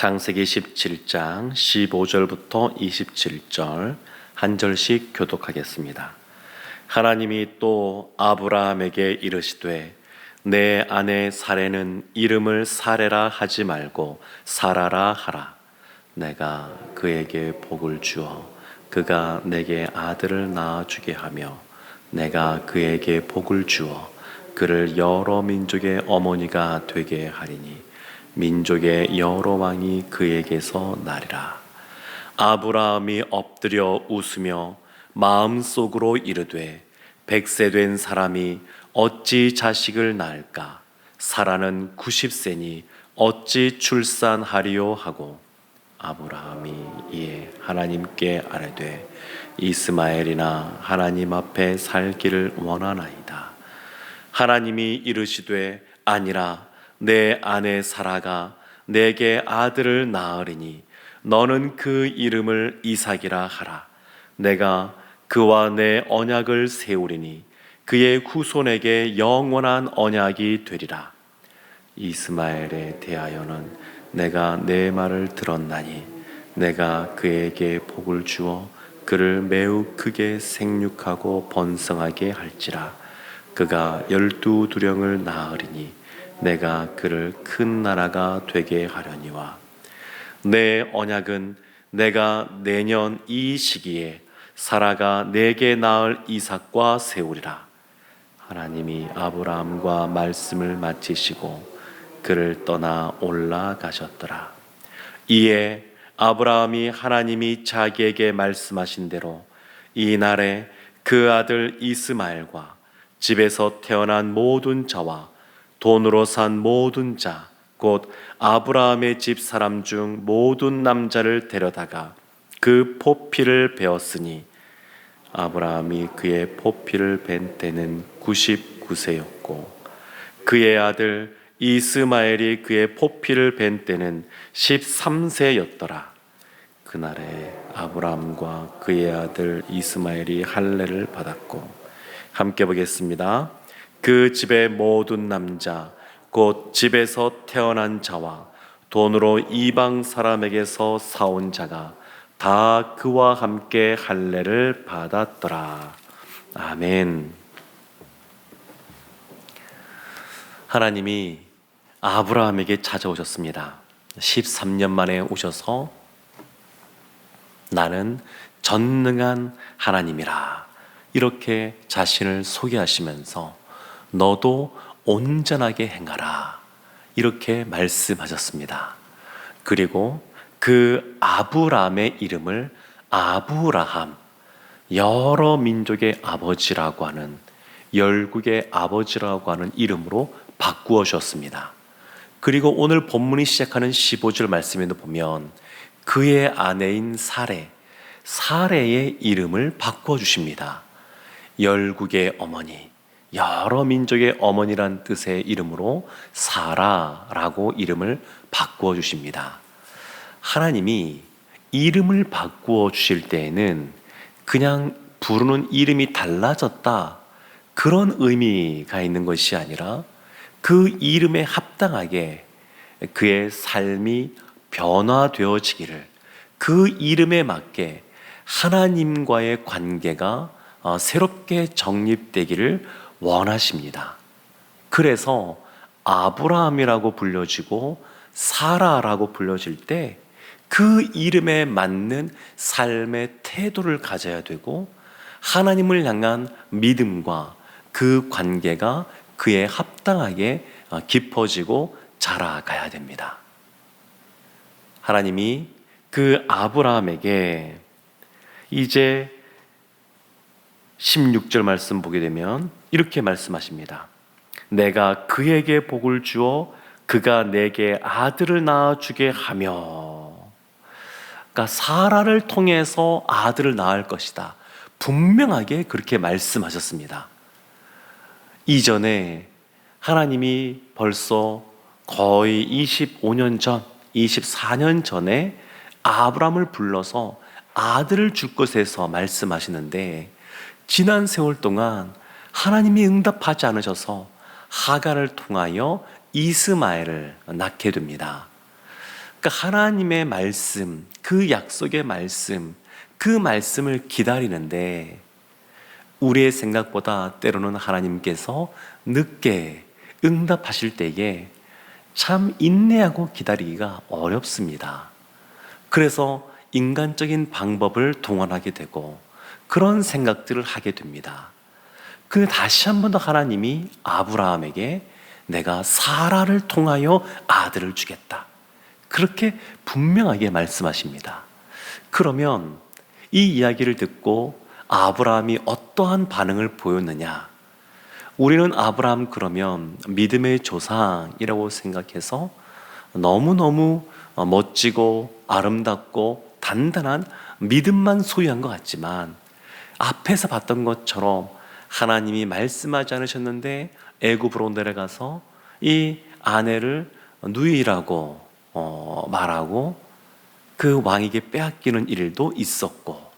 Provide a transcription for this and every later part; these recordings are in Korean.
창세기 17장 15절부터 27절 한 절씩 교독하겠습니다. 하나님이 또 아브라함에게 이르시되 내 아내 사레는 이름을 사레라 하지 말고 사라라 하라. 내가 그에게 복을 주어 그가 내게 아들을 낳아주게 하며 내가 그에게 복을 주어 그를 여러 민족의 어머니가 되게 하리니 민족의 여러 왕이 그에게서 나리라. 아브라함이 엎드려 웃으며 마음속으로 이르되 100세 된 사람이 어찌 자식을 낳을까? 사라는 90세니 어찌 출산하리요 하고 아브라함이 이에 하나님께 아뢰되 이스마엘이나 하나님 앞에 살기를 원하나이다. 하나님이 이르시되 아니라 내 아내 사라가 내게 아들을 낳으리니 너는 그 이름을 이삭이라 하라. 내가 그와 내 언약을 세우리니 그의 후손에게 영원한 언약이 되리라. 이스마엘에 대하여는 내가 내 말을 들었나니 내가 그에게 복을 주어 그를 매우 크게 생육하고 번성하게 할지라. 그가 12두령을 낳으리니 내가 그를 큰 나라가 되게 하려니와 내 언약은 내가 내년 이 시기에 사라가 내게 낳을 이삭과 세우리라. 하나님이 아브라함과 말씀을 마치시고 그를 떠나 올라가셨더라. 이에 아브라함이 하나님이 자기에게 말씀하신 대로 이 날에 그 아들 이스마엘과 집에서 태어난 모든 자와 돈으로 산 모든 자, 곧 아브라함의 집 사람 중 모든 남자를 데려다가 그 포피를 베었으니 아브라함이 그의 포피를 벤 때는 99세였고 그의 아들 이스마엘이 그의 포피를 벤 때는 13세였더라. 그날에 아브라함과 그의 아들 이스마엘이 할례를 받았고, 함께 보겠습니다. 그 집의 모든 남자 곧 집에서 태어난 자와 돈으로 이방 사람에게서 사온 자가 다 그와 함께 할례를 받았더라. 아멘. 하나님이 아브라함에게 찾아오셨습니다. 13년 만에 오셔서 나는 전능한 하나님이라 이렇게 자신을 소개하시면서 너도 온전하게 행하라 이렇게 말씀하셨습니다. 그리고 그 아브라함의 이름을 아브라함, 여러 민족의 아버지라고 하는, 열국의 아버지라고 하는 이름으로 바꾸어 주셨습니다. 그리고 오늘 본문이 시작하는 15절 말씀에도 보면 그의 아내인 사레의 이름을 바꾸어 주십니다. 열국의 어머니, 여러 민족의 어머니란 뜻의 이름으로 사라라고 이름을 바꾸어 주십니다. 하나님이 이름을 바꾸어 주실 때에는 그냥 부르는 이름이 달라졌다 그런 의미가 있는 것이 아니라 그 이름에 합당하게 그의 삶이 변화되어지기를, 그 이름에 맞게 하나님과의 관계가 새롭게 정립되기를 원하십니다. 그래서 아브라함이라고 불려지고 사라라고 불려질 때 그 이름에 맞는 삶의 태도를 가져야 되고 하나님을 향한 믿음과 그 관계가 그에 합당하게 깊어지고 자라가야 됩니다. 하나님이 그 아브라함에게 이제 16절 말씀 보게 되면 이렇게 말씀하십니다. 내가 그에게 복을 주어 그가 내게 아들을 낳아주게 하며, 그러니까 사라를 통해서 아들을 낳을 것이다 분명하게 그렇게 말씀하셨습니다. 이전에 하나님이 벌써 거의 25년 전, 24년 전에 아브라함을 불러서 아들을 줄 것에서 말씀하시는데 지난 세월 동안 하나님이 응답하지 않으셔서 하갈을 통하여 이스마엘을 낳게 됩니다. 그러니까 하나님의 말씀, 그 약속의 말씀, 그 말씀을 기다리는데 우리의 생각보다 때로는 하나님께서 늦게 응답하실 때에 참 인내하고 기다리기가 어렵습니다. 그래서 인간적인 방법을 동원하게 되고 그런 생각들을 하게 됩니다. 근데 다시 한 번 더 하나님이 아브라함에게 내가 사라를 통하여 아들을 주겠다, 그렇게 분명하게 말씀하십니다. 그러면 이 이야기를 듣고 아브라함이 어떠한 반응을 보였느냐? 우리는 아브라함 그러면 믿음의 조상이라고 생각해서 너무너무 멋지고 아름답고 단단한 믿음만 소유한 것 같지만 앞에서 봤던 것처럼 하나님이 말씀하지 않으셨는데 애굽으로 내려가서 이 아내를 누이라고 말하고 그 왕에게 빼앗기는 일도 있었고,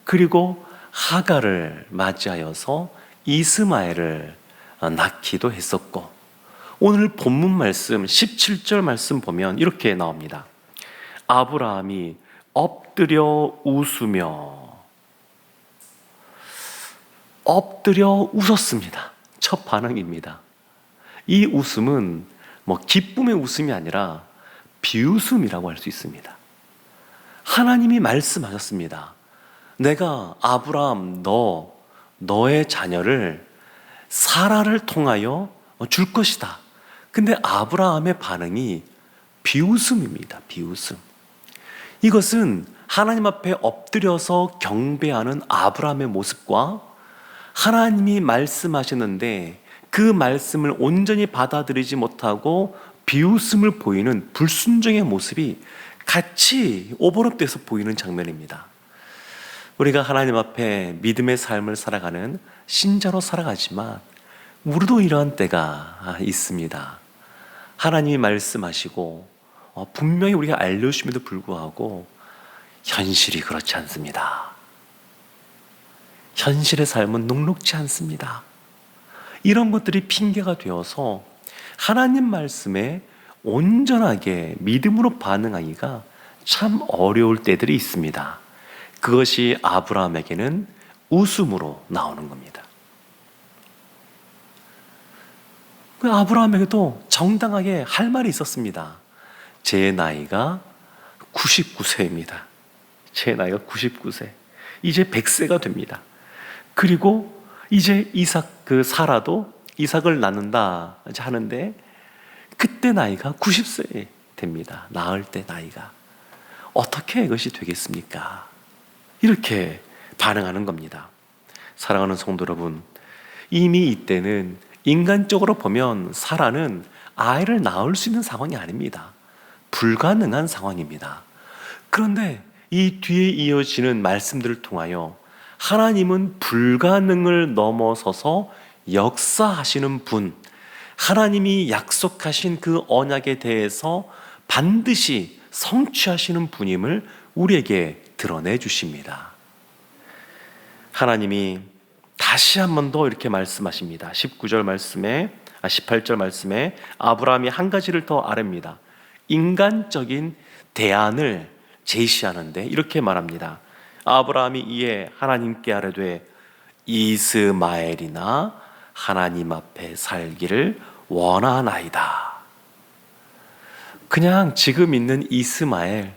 그리고 하갈을 맞이하여서 이스마엘을 낳기도 했었고, 오늘 본문 말씀 17절 말씀 보면 이렇게 나옵니다. 아브라함이 엎드려 웃었습니다. 첫 반응입니다. 이 웃음은 기쁨의 웃음이 아니라 비웃음이라고 할 수 있습니다. 하나님이 말씀하셨습니다. 내가 아브라함 너의 자녀를 사라를 통하여 줄 것이다. 근데 아브라함의 반응이 비웃음입니다. 비웃음. 이것은 하나님 앞에 엎드려서 경배하는 아브라함의 모습과 하나님이 말씀하셨는데 그 말씀을 온전히 받아들이지 못하고 비웃음을 보이는 불순종의 모습이 같이 오버랩돼서 보이는 장면입니다. 우리가 하나님 앞에 믿음의 삶을 살아가는 신자로 살아가지만 우리도 이러한 때가 있습니다. 하나님이 말씀하시고 분명히 우리가 알려주심에도 불구하고 현실이 그렇지 않습니다. 현실의 삶은 녹록지 않습니다. 이런 것들이 핑계가 되어서 하나님 말씀에 온전하게 믿음으로 반응하기가 참 어려울 때들이 있습니다. 그것이 아브라함에게는 웃음으로 나오는 겁니다. 아브라함에게도 정당하게 할 말이 있었습니다. 제 나이가 99세입니다. 제 나이가 99세. 이제 100세가 됩니다. 그리고 이제 사라도 이삭을 낳는다 하는데 그때 나이가 90세 됩니다. 낳을 때 나이가. 어떻게 이것이 되겠습니까? 이렇게 반응하는 겁니다. 사랑하는 성도 여러분, 이미 이때는 인간적으로 보면 사라는 아이를 낳을 수 있는 상황이 아닙니다. 불가능한 상황입니다. 그런데 이 뒤에 이어지는 말씀들을 통하여 하나님은 불가능을 넘어서서 역사하시는 분, 하나님이 약속하신 그 언약에 대해서 반드시 성취하시는 분임을 우리에게 드러내 주십니다. 하나님이 다시 한 번 더 이렇게 말씀하십니다. 18절 말씀에 아브라함이 한 가지를 더 아뢰입니다. 인간적인 대안을 제시하는데 이렇게 말합니다. 아브라함이 이에 하나님께 아뢰되 이스마엘이나 하나님 앞에 살기를 원하나이다. 그냥 지금 있는 이스마엘,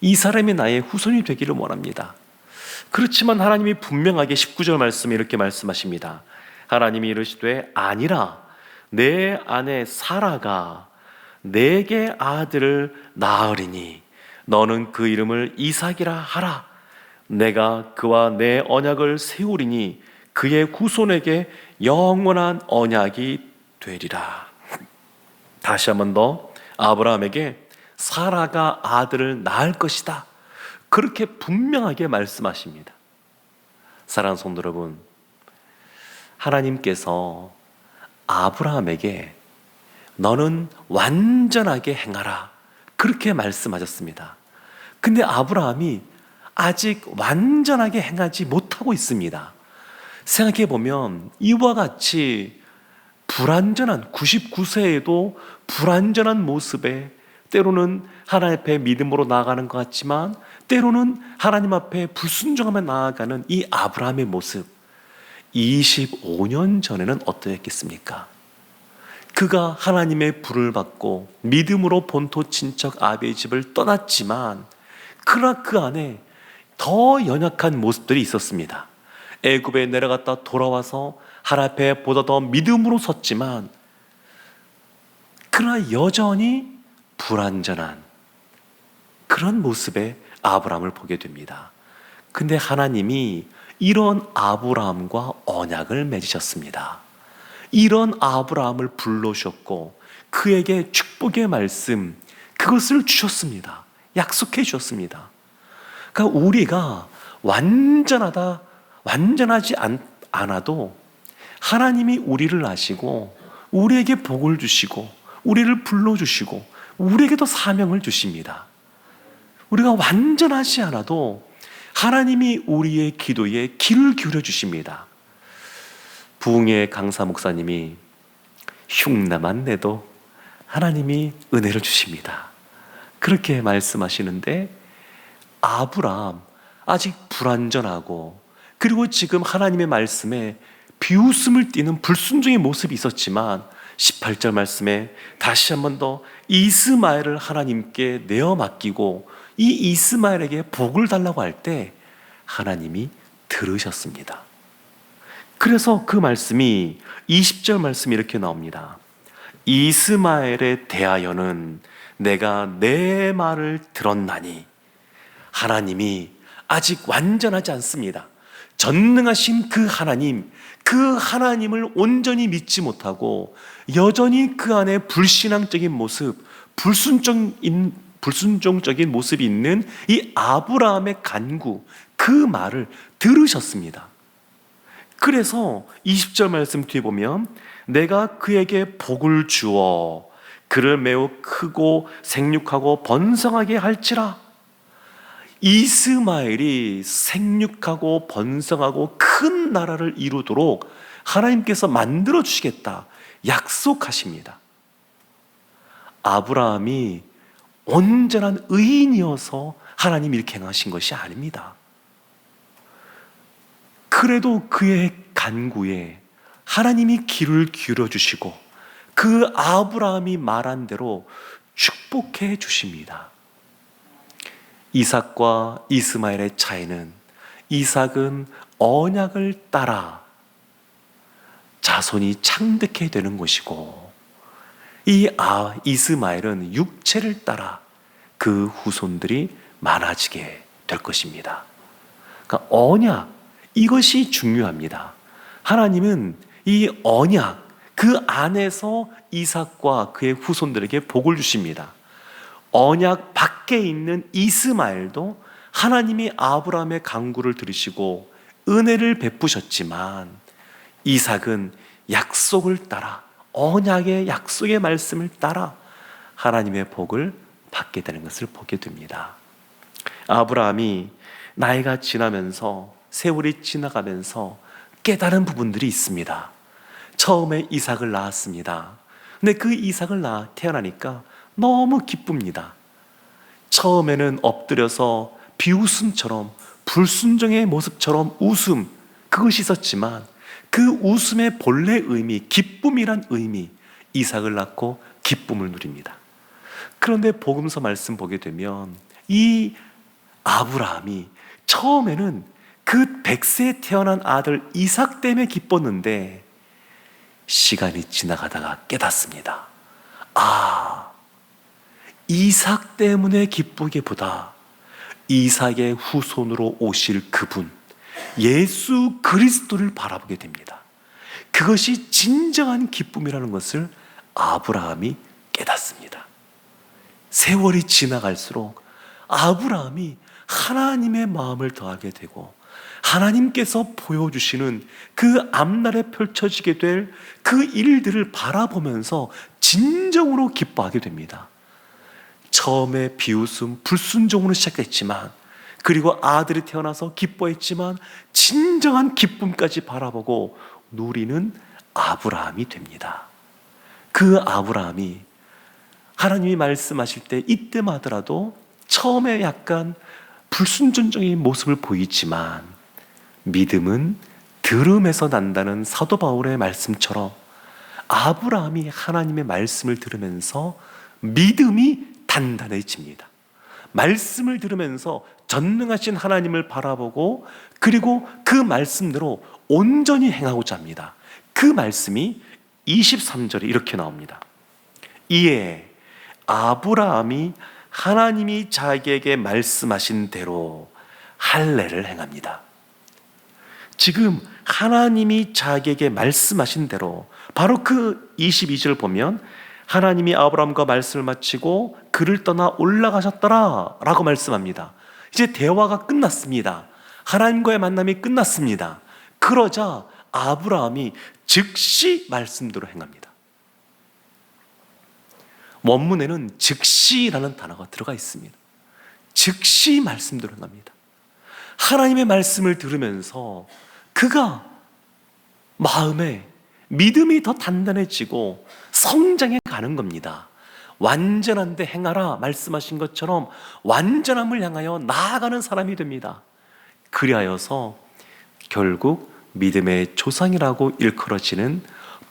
이 사람이 나의 후손이 되기를 원합니다. 그렇지만 하나님이 분명하게 19절 말씀에 이렇게 말씀하십니다. 하나님이 이르시되 아니라 내 아내 사라가 내게 아들을 낳으리니 너는 그 이름을 이삭이라 하라. 내가 그와 내 언약을 세우리니 그의 후손에게 영원한 언약이 되리라. 다시 한 번 더 아브라함에게 사라가 아들을 낳을 것이다, 그렇게 분명하게 말씀하십니다. 사랑하는 성도 여러분, 하나님께서 아브라함에게 너는 완전하게 행하라, 그렇게 말씀하셨습니다. 근데 아브라함이 아직 완전하게 행하지 못하고 있습니다. 생각해 보면 이와 같이 불완전한 99세에도 불완전한 모습에 때로는 하나님 앞에 믿음으로 나아가는 것 같지만 때로는 하나님 앞에 불순종하며 나아가는 이 아브라함의 모습, 25년 전에는 어떠했겠습니까? 그가 하나님의 불을 받고 믿음으로 본토 친척 아비의 집을 떠났지만 그러나 그 안에 더 연약한 모습들이 있었습니다. 애굽에 내려갔다 돌아와서 하나님 앞에 보다 더 믿음으로 섰지만 그러나 여전히 불완전한 그런 모습의 아브라함을 보게 됩니다. 근데 하나님이 이런 아브라함과 언약을 맺으셨습니다. 이런 아브라함을 불러주셨고 그에게 축복의 말씀, 그것을 주셨습니다. 약속해 주셨습니다. 그러니까 우리가 완전하지 않아도 하나님이 우리를 아시고 우리에게 복을 주시고 우리를 불러주시고 우리에게도 사명을 주십니다. 우리가 완전하지 않아도 하나님이 우리의 기도에 귀를 기울여 주십니다. 부흥의 강사 목사님이 흉나만 내도 하나님이 은혜를 주십니다. 그렇게 말씀하시는데 아브라함 아직 불완전하고 그리고 지금 하나님의 말씀에 비웃음을 띠는 불순종의 모습이 있었지만 18절 말씀에 다시 한 번 더 이스마엘을 하나님께 내어 맡기고 이 이스마엘에게 복을 달라고 할 때 하나님이 들으셨습니다. 그래서 그 말씀이 20절 말씀이 이렇게 나옵니다. 이스마엘에 대하여는 내가 내 말을 들었나니. 하나님이 아직 완전하지 않습니다. 전능하신 그 하나님을 온전히 믿지 못하고 여전히 그 안에 불신앙적인 모습, 불순종적인 모습이 있는 이 아브라함의 간구, 그 말을 들으셨습니다. 그래서 20절 말씀 뒤에 보면 내가 그에게 복을 주어 그를 매우 크고 생육하고 번성하게 할지라. 이스마엘이 생육하고 번성하고 큰 나라를 이루도록 하나님께서 만들어 주시겠다 약속하십니다. 아브라함이 온전한 의인이어서 하나님이 이렇게 행하신 것이 아닙니다. 그래도 그의 간구에 하나님이 귀를 기울여 주시고 그 아브라함이 말한 대로 축복해 주십니다. 이삭과 이스마엘의 차이는 이삭은 언약을 따라 자손이 창득해 되는 것이고 이스마엘은 육체를 따라 그 후손들이 많아지게 될 것입니다. 그러니까 언약, 이것이 중요합니다. 하나님은 이 언약, 그 안에서 이삭과 그의 후손들에게 복을 주십니다. 언약 밖에 있는 이스마엘도 하나님이 아브라함의 간구를 들으시고 은혜를 베푸셨지만 이삭은 약속을 따라, 언약의 약속의 말씀을 따라 하나님의 복을 받게 되는 것을 보게 됩니다. 아브라함이 나이가 지나면서, 세월이 지나가면서 깨달은 부분들이 있습니다. 처음에 이삭을 낳았습니다. 근데 그 이삭을 태어나니까 너무 기쁩니다. 처음에는 엎드려서 비웃음처럼, 불순종의 모습처럼 웃음, 그것이 있었지만 그 웃음의 본래 의미, 기쁨이란 의미, 이삭을 낳고 기쁨을 누립니다. 그런데 복음서 말씀 보게 되면 이 아브라함이 처음에는 그 100세에 태어난 아들 이삭 때문에 기뻤는데 시간이 지나가다가 깨닫습니다. 이삭 때문에 기쁘기보다 이삭의 후손으로 오실 그분, 예수 그리스도를 바라보게 됩니다. 그것이 진정한 기쁨이라는 것을 아브라함이 깨닫습니다. 세월이 지나갈수록 아브라함이 하나님의 마음을 더하게 되고 하나님께서 보여주시는 그 앞날에 펼쳐지게 될 그 일들을 바라보면서 진정으로 기뻐하게 됩니다. 처음에 비웃음, 불순종으로 시작했지만, 그리고 아들이 태어나서 기뻐했지만 진정한 기쁨까지 바라보고 누리는 아브라함이 됩니다. 그 아브라함이 하나님이 말씀하실 때 이때만 하더라도 처음에 약간 불순종적인 모습을 보이지만 믿음은 들음에서 난다는 사도 바울의 말씀처럼 아브라함이 하나님의 말씀을 들으면서 믿음이 단단해집니다. 말씀을 들으면서 전능하신 하나님을 바라보고 그리고 그 말씀대로 온전히 행하고자 합니다. 그 말씀이 23절에 이렇게 나옵니다. 이에 아브라함이 하나님이 자기에게 말씀하신 대로 할례를 행합니다. 지금 하나님이 자기에게 말씀하신 대로 바로 그 22절 보면 하나님이 아브라함과 말씀을 마치고 그를 떠나 올라가셨더라 라고 말씀합니다. 이제 대화가 끝났습니다. 하나님과의 만남이 끝났습니다. 그러자 아브라함이 즉시 말씀대로 행합니다. 원문에는 즉시라는 단어가 들어가 있습니다. 즉시 말씀대로 행합니다. 하나님의 말씀을 들으면서 그가 마음에 믿음이 더 단단해지고 성장해 가는 겁니다. 완전한 데 행하라 말씀하신 것처럼 완전함을 향하여 나아가는 사람이 됩니다. 그리하여서 결국 믿음의 조상이라고 일컬어지는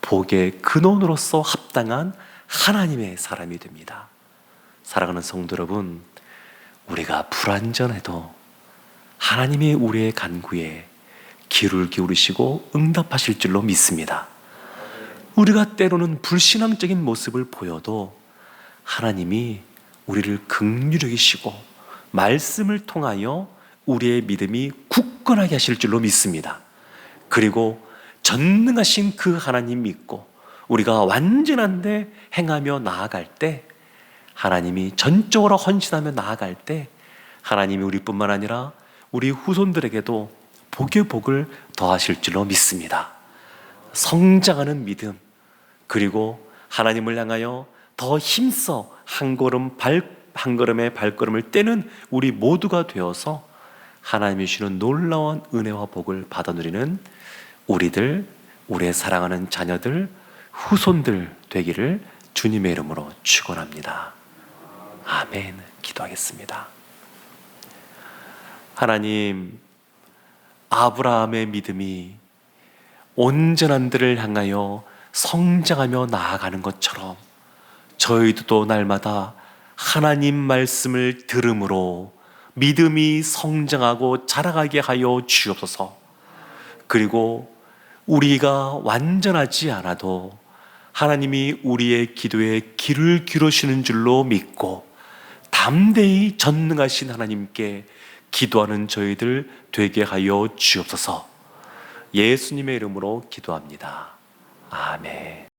복의 근원으로서 합당한 하나님의 사람이 됩니다. 사랑하는 성도 여러분, 우리가 불완전해도 하나님이 우리의 간구에 귀를 기울이시고 응답하실 줄로 믿습니다. 우리가 때로는 불신앙적인 모습을 보여도 하나님이 우리를 긍휼히 여기시고 말씀을 통하여 우리의 믿음이 굳건하게 하실 줄로 믿습니다. 그리고 전능하신 그 하나님 믿고 우리가 완전한데 행하며 나아갈 때 하나님이 전적으로 헌신하며 나아갈 때 하나님이 우리뿐만 아니라 우리 후손들에게도 복의 복을 더하실 줄로 믿습니다. 성장하는 믿음 그리고 하나님을 향하여 더 힘써 한 걸음의 발걸음을 떼는 우리 모두가 되어서 하나님이 주시는 놀라운 은혜와 복을 받아 누리는 우리의 사랑하는 자녀들, 후손들 되기를 주님의 이름으로 축원합니다. 아멘. 기도하겠습니다. 하나님, 아브라함의 믿음이 온전한 데를 향하여 성장하며 나아가는 것처럼 저희도 날마다 하나님 말씀을 들음으로 믿음이 성장하고 자라가게 하여 주옵소서. 그리고 우리가 완전하지 않아도 하나님이 우리의 기도에 귀를 기울이시는 줄로 믿고 담대히 전능하신 하나님께 기도하는 저희들 되게 하여 주옵소서. 예수님의 이름으로 기도합니다. 아멘.